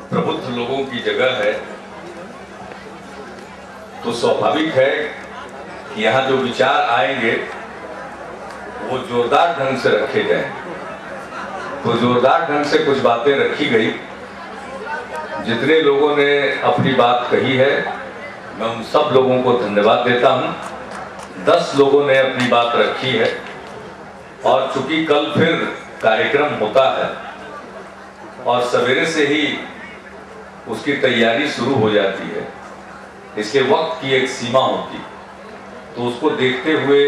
प्रबुद्ध लोगों की जगह है, तो स्वाभाविक है कि यहाँ जो विचार आएंगे वो जोरदार ढंग से रखे जाएं। तो जोरदार ढंग से कुछ बातें रखी गई। जितने लोगों ने अपनी बात कही है, मैं उन सब लोगों को धन्यवाद देता हूँ। 10 लोगों ने अपनी बात रखी है और चूंकि कल फिर कार्यक्रम होता है और सवेरे से ही उसकी तैयारी शुरू हो जाती है, इसलिए वक्त की एक सीमा होती, तो उसको देखते हुए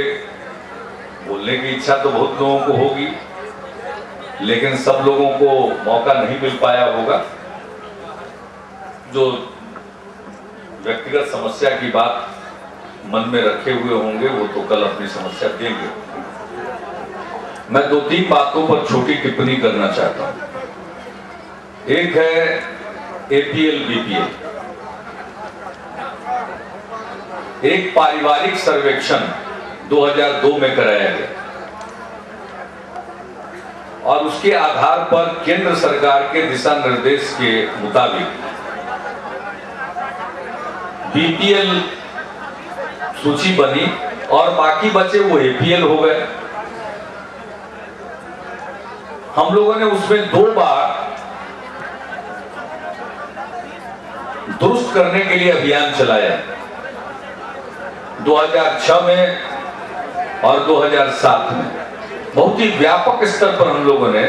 बोलने की इच्छा तो बहुत लोगों को होगी, लेकिन सब लोगों को मौका नहीं मिल पाया होगा। जो व्यक्तिगत समस्या की बात मन में रखे हुए होंगे वो तो कल अपनी समस्या देंगे। मैं 2-3 बातों पर छोटी टिप्पणी करना चाहता हूं। एक है एपीएल बीपीएल। एक पारिवारिक सर्वेक्षण 2002 में कराया गया और उसके आधार पर केंद्र सरकार के दिशा निर्देश के मुताबिक बीपीएल सूची बनी और बाकी बचे वो एपीएल हो गए। हम लोगों ने उसमें 2 बार दुरुस्त करने के लिए अभियान चलाया, 2006 में और 2007 में। बहुत ही व्यापक स्तर पर हम लोगों ने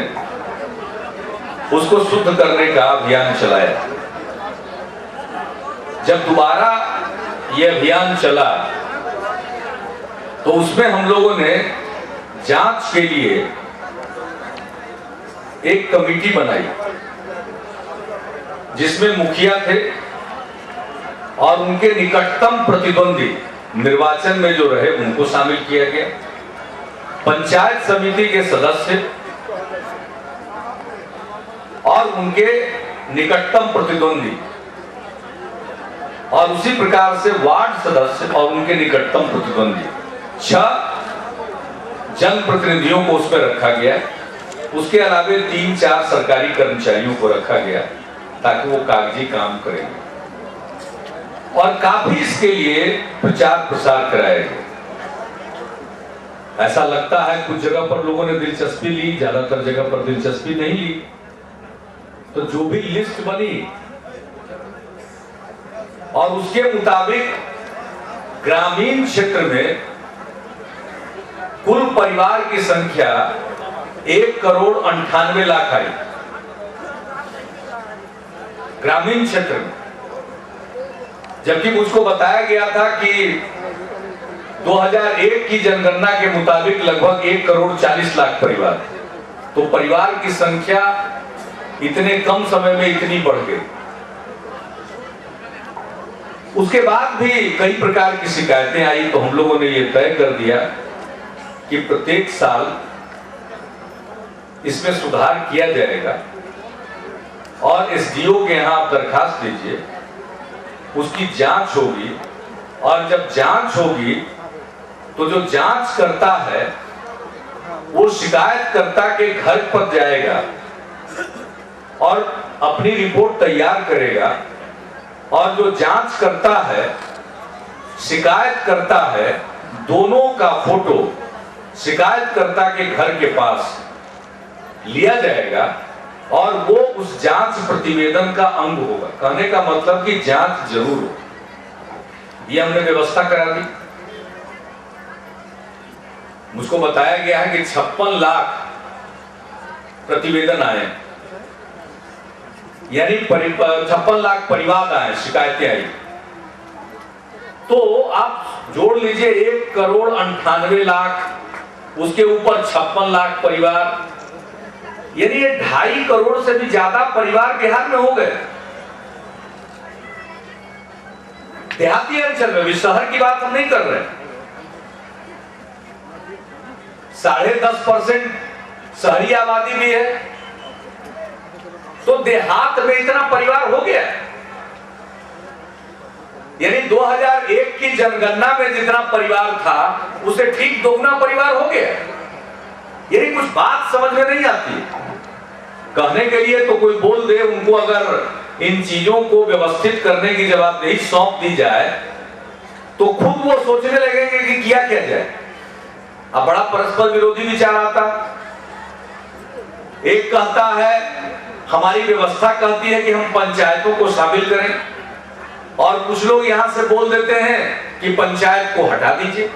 उसको शुद्ध करने का अभियान चलाया। जब दोबारा यह अभियान चला तो उसमें हम लोगों ने जांच के लिए एक कमेटी बनाई जिसमें मुखिया थे और उनके निकटतम प्रतिद्वंदी निर्वाचन में जो रहे उनको शामिल किया गया, पंचायत समिति के सदस्य और उनके निकटतम प्रतिद्वंदी, और उसी प्रकार से वार्ड सदस्य और उनके निकटतम प्रतिद्वंदी, 6 जनप्रतिनिधियों को उसमें रखा गया। उसके अलावे 3-4 सरकारी कर्मचारियों को रखा गया ताकि वो कागजी काम करेंगे और काफी इसके लिए प्रचार प्रसार कराया गया। ऐसा लगता है कुछ जगह पर लोगों ने दिलचस्पी ली, ज्यादातर जगह पर दिलचस्पी नहीं ली। तो जो भी लिस्ट बनी और उसके मुताबिक ग्रामीण क्षेत्र में कुल परिवार की संख्या 1,98,00,000 आई ग्रामीण क्षेत्र में, जबकि मुझको बताया गया था कि 2001 की जनगणना के मुताबिक लगभग 1,40,00,000 परिवार। तो परिवार की संख्या इतने कम समय में इतनी बढ़ गई। उसके बाद भी कई प्रकार की शिकायतें आई, तो हम लोगों ने यह तय कर दिया कि प्रत्येक साल इसमें सुधार किया जाएगा और एसडीओ के यहां आप दरखास्त दीजिए, उसकी जांच होगी और जब जांच होगी तो जो जांच करता है वो शिकायतकर्ता के घर पर जाएगा और अपनी रिपोर्ट तैयार करेगा और जो जांच करता है, शिकायत करता है, दोनों का फोटो शिकायतकर्ता के घर के पास लिया जाएगा और वो उस जांच प्रतिवेदन का अंग होगा। कहने का मतलब कि जांच जरूर हो। ये हमने व्यवस्था करा दी। मुझको बताया गया है कि 56 लाख प्रतिवेदन आए, यानी 56 लाख परिवार आए, शिकायतें आई। तो आप जोड़ लीजिए 1,98,00,000, उसके ऊपर 56 लाख परिवार, यानी ये 2.5 करोड़ से भी ज्यादा परिवार बिहार में हो गए। देहाती अंचल में भी, शहर की बात हम नहीं कर रहे। 10.5% शहरी आबादी भी है, तो देहात में इतना परिवार हो गया। यानी 2001 की जनगणना में जितना परिवार था उसे ठीक दोगुना परिवार हो गया। यानी कुछ बात समझ में नहीं आती। कहने के लिए तो कोई बोल दे, उनको अगर इन चीजों को व्यवस्थित करने की जवाबदेही सौंप दी जाए तो खुद वो सोचने लगेंगे कि किया क्या जाए। अब बड़ा परस्पर विरोधी विचार आता। एक कहता है, हमारी व्यवस्था कहती है कि हम पंचायतों को शामिल करें, और कुछ लोग यहां से बोल देते हैं कि पंचायत को हटा दीजिए।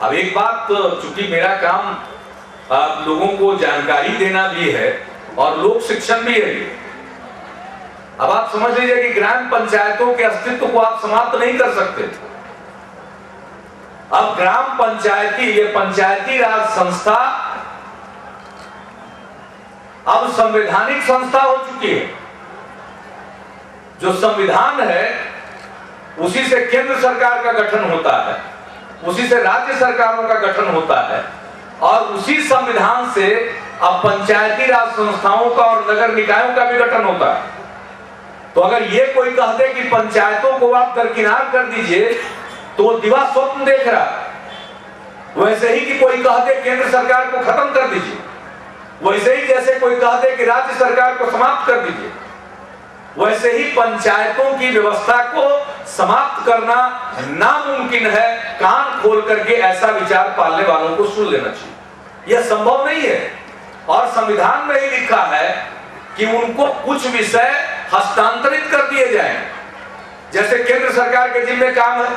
अब एक बात, चूंकि मेरा काम आप लोगों को जानकारी देना भी है और लोक शिक्षण भी है, अब आप समझ लीजिए कि ग्राम पंचायतों के अस्तित्व को आप समाप्त नहीं कर सकते। अब ग्राम पंचायती, ये पंचायती राज संस्था अब संवैधानिक संस्था हो चुकी है। जो संविधान है उसी से केंद्र सरकार का गठन होता है, उसी से राज्य सरकारों का गठन होता है, और उसी संविधान से अब पंचायती राज संस्थाओं का और नगर निकायों का भी गठन होता है। तो अगर ये कोई कह दे कि पंचायतों को आप दरकिनार कर दीजिए तो वो दिवा स्वप्न देख रहा। वैसे ही कि कोई कह दे केंद्र सरकार को खत्म कर दीजिए, वैसे ही जैसे कोई कह दे कि राज्य सरकार को समाप्त कर दीजिए, वैसे ही पंचायतों की व्यवस्था को समाप्त करना नामुमकिन है। कान खोल करके ऐसा विचार पालने वालों को सुन लेना चाहिए। यह संभव नहीं है, और संविधान में ही लिखा है कि उनको कुछ विषय हस्तांतरित कर दिए जाएं। जैसे केंद्र सरकार के जिम्मे काम है,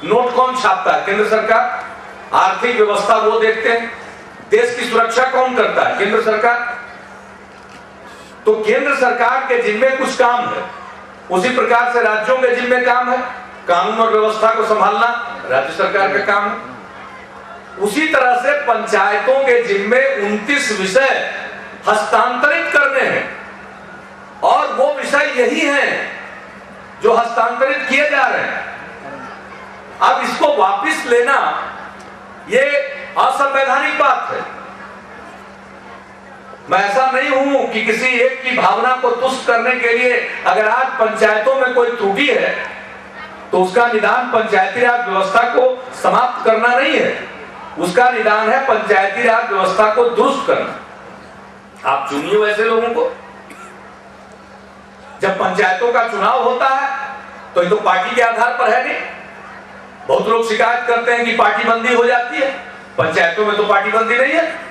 नोट कौन छापता है? केंद्र सरकार। आर्थिक व्यवस्था वो देखते हैं। देश की सुरक्षा कौन करता है? केंद्र सरकार। तो केंद्र सरकार के जिम्मे कुछ काम है, उसी प्रकार से राज्यों के जिम्मे काम है। कानून और व्यवस्था को संभालना राज्य सरकार का काम है। उसी तरह से पंचायतों के जिम्मे 29 विषय हस्तांतरित करने हैं, और वो विषय यही हैं जो हस्तांतरित किए जा रहे हैं। अब इसको वापस लेना ये असंवैधानिक बात है। मैं ऐसा नहीं हूं कि किसी एक की भावना को तुष्ट करने के लिए अगर आज पंचायतों में कोई त्रुटि है तो उसका निदान पंचायती राज व्यवस्था को समाप्त करना नहीं है, उसका निदान है पंचायती राज व्यवस्था को दुरुस्त करना। आप चुनिए वैसे लोगों को। जब पंचायतों का चुनाव होता है तो ये तो पार्टी के आधार पर है नहीं। बहुत लोग शिकायत करते हैं कि पार्टी बंदी हो जाती है, पंचायतों में तो पार्टी बंदी नहीं है।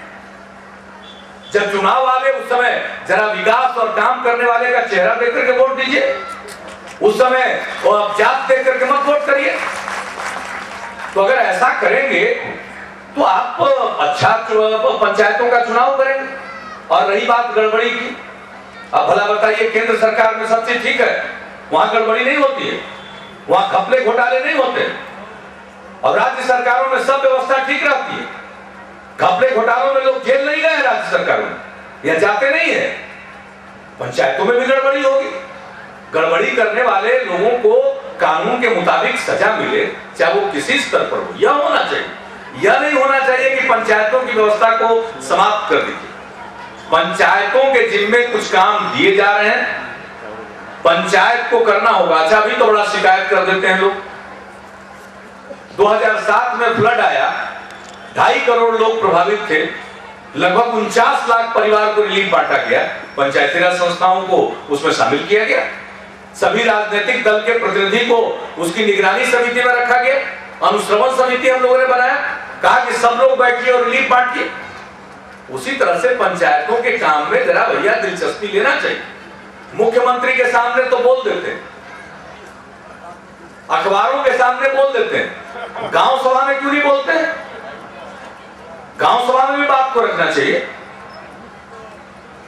जब चुनाव आवे उस समय जरा विकास और काम करने वाले का चेहरा देख करके वोट दीजिए, उस समय जात देख करके मत वोट करिए। तो अगर ऐसा करेंगे तो आप अच्छा पंचायतों का चुनाव करेंगे। और रही बात गड़बड़ी की, अब भला बताइए, केंद्र सरकार में सब चीज ठीक है, वहां गड़बड़ी नहीं होती है, वहां घपले घोटाले नहीं होते, और राज्य सरकारों में सब व्यवस्था ठीक रहती है। घपले घोटालों में लोग जेल नहीं गए राज्य सरकारों में, या जाते नहीं है। पंचायतों में भी गड़बड़ी होगी। गड़बड़ी करने वाले लोगों को कानून के मुताबिक सजा मिले, चाहे वो किसी स्तर पर हो। यह होना चाहिए। यह नहीं होना चाहिए कि पंचायतों की व्यवस्था को समाप्त कर दीजिए। पंचायतों के जिम्मे कुछ काम दिए जा रहे हैं, पंचायत को करना होगा। अच्छा, अभी तो बड़ा शिकायत कर देते हैं लोग। 2007 में फ्लड आया, 2.5 करोड़ लोग प्रभावित थे, लगभग 49 लाख परिवार को रिलीफ बांटा गया। पंचायती राज संस्थाओं को उसमें शामिल किया गया। सभी राजनीतिक दल के प्रतिनिधि को उसकी निगरानी समिति में रखा गया। अनुश्रवण समिति हम लोगों ने बनाया, कहा कि सब लोग बैठिए और रिलीफ बांटिए। उसी तरह से पंचायतों के काम में जरा भैया दिलचस्पी लेना चाहिए। मुख्यमंत्री के सामने तो बोल देते हैं, अखबारों के सामने बोल देते हैं, गांव सभा में क्यों नहीं बोलते हैं? गांव सभा में भी बात को रखना चाहिए।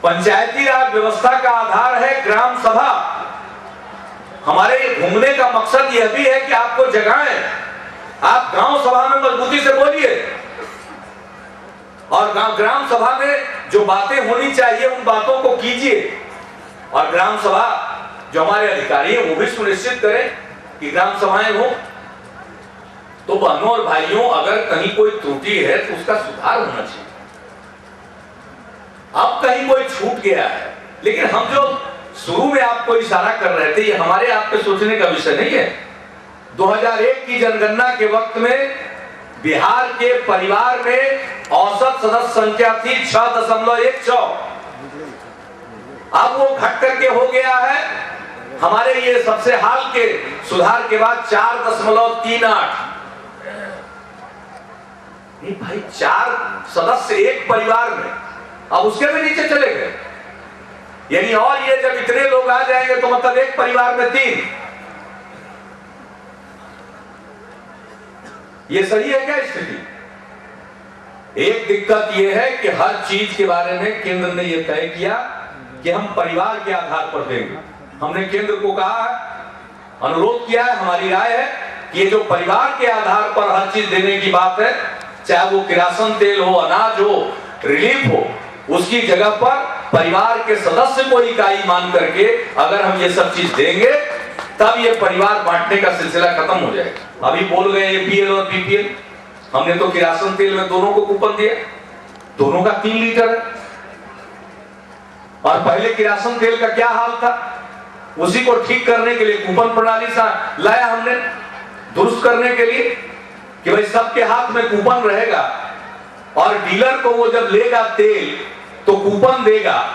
पंचायती राज व्यवस्था का आधार है ग्राम सभा। हमारे घूमने का मकसद यह भी है कि आपको जगाएं। आप गांव सभा में मजबूती से बोलिए, और ग्राम सभा में जो बातें होनी चाहिए उन बातों को कीजिए। और ग्राम सभा जो हमारे अधिकारी हैं वो भी सुनिश्चित करें कि ग्राम सभाएं हो। तो बहनों और भाइयों, अगर कहीं कोई त्रुटि है तो उसका सुधार होना चाहिए। अब कहीं कोई छूट गया है, लेकिन हम जो शुरू में आपको इशारा कर रहे थे, ये हमारे आपके सोचने का विषय नहीं है। 2001 की जनगणना के वक्त में बिहार के परिवार में औसत सदस्य संख्या थी 6.16। अब वो घट करके हो गया है हमारे ये सबसे हाल के सुधार के बाद 4.38। भाई 4 सदस्य एक परिवार में, अब उसके भी नीचे चले गए। यानी और ये जब इतने लोग आ जाएंगे तो मतलब एक परिवार में 3। ये सही है क्या स्थिति? एक दिक्कत यह है कि हर चीज के बारे में केंद्र ने यह तय किया कि हम परिवार के आधार पर देंगे। हमने केंद्र को कहा, अनुरोध किया है, हमारी राय है कि ये जो परिवार के आधार पर हर चीज देने की बात है, चाहे वो किरासन तेल हो, अनाज हो, रिलीफ हो, उसकी जगह पर परिवार के सदस्य को इकाई मान करके अगर हम ये सब चीज देंगे तब ये परिवार बांटने का सिलसिला खत्म हो जाएगा। अभी बोल गए एपीएल और बीपीएल, हमने तो किरासन तेल में दोनों को कूपन दिया, दोनों का 3 लीटर है। और पहले किरासन तेल का क्या हाल था, उसी को ठीक करने के लिए कूपन प्रणाली सा लाया हमने, दुरुस्त करने के लिए कि भाई सबके हाथ में कूपन रहेगा और डीलर को वो जब लेगा तेल तो कूपन देगा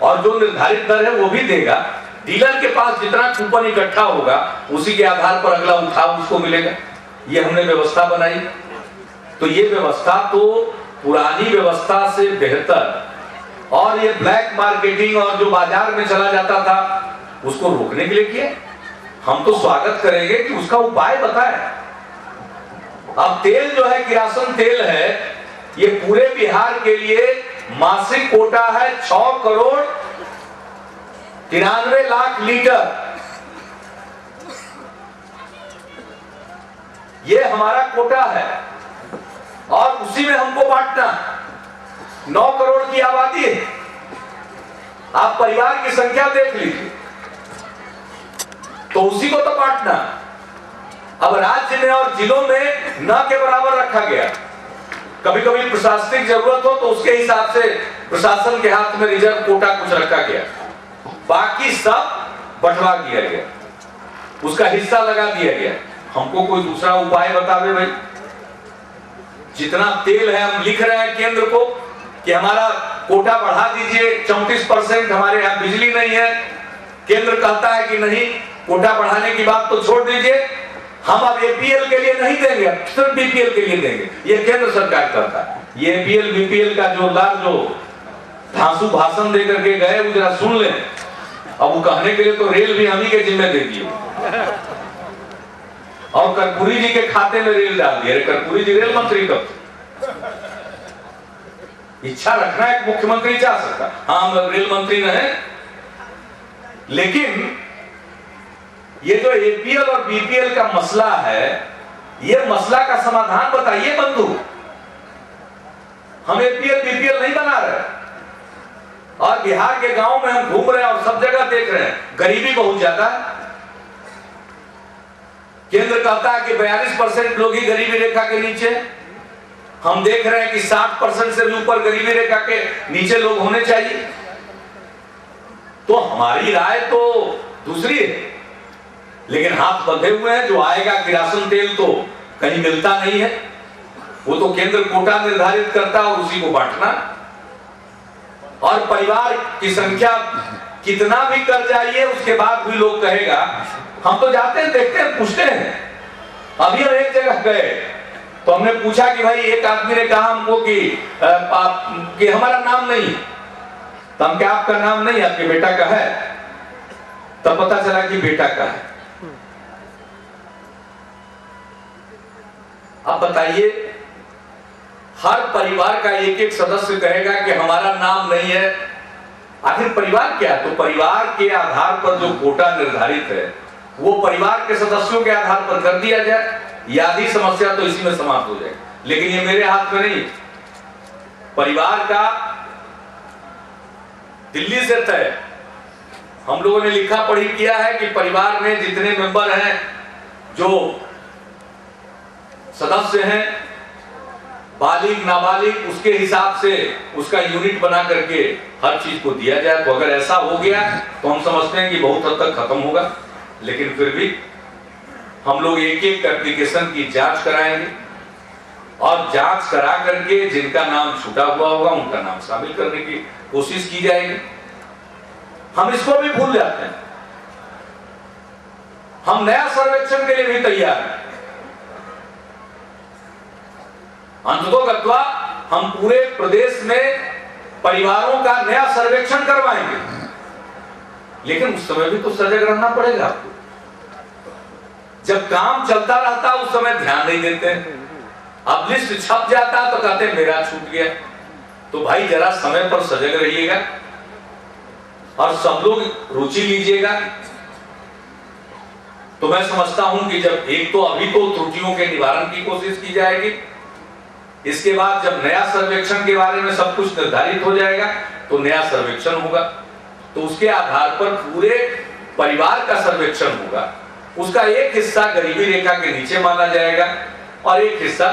और जो निर्धारित दर है वो भी देगा। डीलर के पास जितना कूपन इकट्ठा होगा उसी के आधार पर अगला उठाव उसको मिलेगा। ये हमने व्यवस्था बनाई। तो ये व्यवस्था तो पुरानी व्यवस्था से बेहतर, और ये ब्लैक मार्केटिंग और जो बाजार में चला जाता था उसको रोकने के लिए किया। हम तो स्वागत करेंगे कि उसका उपाय बताएं। अब तेल जो है, किरासन तेल है, ये पूरे बिहार के लिए मासिक कोटा है 6,93,00,000 लीटर। ये हमारा कोटा है और उसी में हमको बांटना। 9 करोड़ की आबादी है, आप परिवार की संख्या देख लीजिए, तो उसी को तो बांटना। अब राज्य में और जिलों में न के बराबर रखा गया। कभी कभी प्रशासनिक जरूरत हो तो उसके हिसाब से प्रशासन के हाथ में रिजर्व कोटा कुछ रखा गया, बाकी सब बंटवा दिया गया, उसका हिस्सा लगा दिया गया। हमको कोई दूसरा उपाय बतावे भाई। जितना तेल है हम लिख रहे हैं केंद्र को कि हमारा कोटा बढ़ा दीजिए, 34% हमारे यहाँ बिजली नहीं है। केंद्र कहता है कि नहीं, कोटा बढ़ाने की बात तो छोड़ दीजिए, हम अब एपीएल के लिए नहीं देंगे, सिर्फ बीपीएल के लिए देंगे। ये केंद्र सरकार करता है। ये एपीएल बीपीएल का जोरदार जो धांसू भाषण देकर के गए वो जरा सुन लें। अब वो कहने के लिए तो रेल भी हम ही के जिम्मे दे दिए और कर्पूरी जी के खाते में रेल डाल दिया। कर्पूरी जी रेल मंत्री कब? इच्छा रखना एक मुख्यमंत्री चाह सकता, हाँ हम रेल मंत्री रहे, लेकिन ये जो एपीएल और बीपीएल का मसला है, ये मसला का समाधान बताइए बंधु। हम एपीएल बीपीएल नहीं बना रहे, और बिहार के गांव में हम घूम रहे हैं और सब जगह देख रहे हैं गरीबी बहुत ज्यादा है। केंद्र कहता है कि 42% लोग ही गरीबी रेखा के नीचे, हम देख रहे हैं कि 60% से भी ऊपर गरीबी रेखा के नीचे लोग होने चाहिए। तो हमारी राय तो दूसरी है, लेकिन हाथ बंधे हुए हैं। जो आएगा किरासन तेल तो कहीं मिलता नहीं है, वो तो केंद्र कोटा निर्धारित करता है और उसी को बांटना। और परिवार की संख्या कितना भी कर जाइए उसके बाद भी लोग कहेगा, हम तो जाते हैं, देखते हैं, पूछते हैं। अभी हम एक जगह गए तो हमने पूछा कि भाई, एक आदमी ने कहा हमको कि हमारा नाम नहीं। तो हम क्या आपका नाम नहीं, आपके बेटा का है? तब पता चला कि बेटा का है। अब बताइए, हर परिवार का एक एक सदस्य कहेगा कि हमारा नाम नहीं है। आखिर परिवार क्या है? तो परिवार के आधार पर जो कोटा निर्धारित है वो परिवार के सदस्यों के आधार पर कर दिया जाए, आधी समस्या तो इसी में समाप्त हो जाए। लेकिन ये मेरे हाथ में नहीं, परिवार का दिल्ली से तय। हम लोगों ने लिखा पढ़ी किया है कि परिवार में जितने मेंबर हैं, जो सदस्य हैं, बालिग नाबालिग, उसके हिसाब से उसका यूनिट बना करके हर चीज को दिया जाए। तो अगर ऐसा हो गया तो हम समझते हैं कि बहुत हद तक खत्म होगा। लेकिन फिर भी हम लोग एक एक एप्लीकेशन की जांच कराएंगे और जांच करा करके जिनका नाम छूटा हुआ होगा उनका नाम शामिल करने की कोशिश की जाएगी। हम इसको भी भूल जाते हैं। हम नया सर्वेक्षण के लिए भी तैयार हैं। अंततोगत्वा हम पूरे प्रदेश में परिवारों का नया सर्वेक्षण करवाएंगे, लेकिन उस समय भी तो सजग रहना पड़ेगा आपको। जब काम चलता रहता उस समय ध्यान नहीं देते, अब लिस्ट छप जाता तो कहते मेरा छूट गया। तो भाई जरा समय पर सजग रहिएगा और सब लोग रुचि लीजिएगा। तो मैं समझता हूं कि जब एक तो अभी तो त्रुटियों के निवारण की कोशिश की जाएगी, इसके बाद जब नया सर्वेक्षण के बारे में सब कुछ निर्धारित हो जाएगा तो नया सर्वेक्षण होगा, तो उसके आधार पर पूरे परिवार का सर्वेक्षण होगा। उसका एक हिस्सा गरीबी रेखा के नीचे माना जाएगा और एक हिस्सा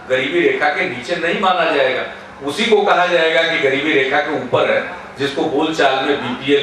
गरीबी रेखा के नीचे नहीं माना जाएगा। उसी को कहा जाएगा कि गरीबी रेखा के ऊपर है, जिसको बोलचाल में बीपीएल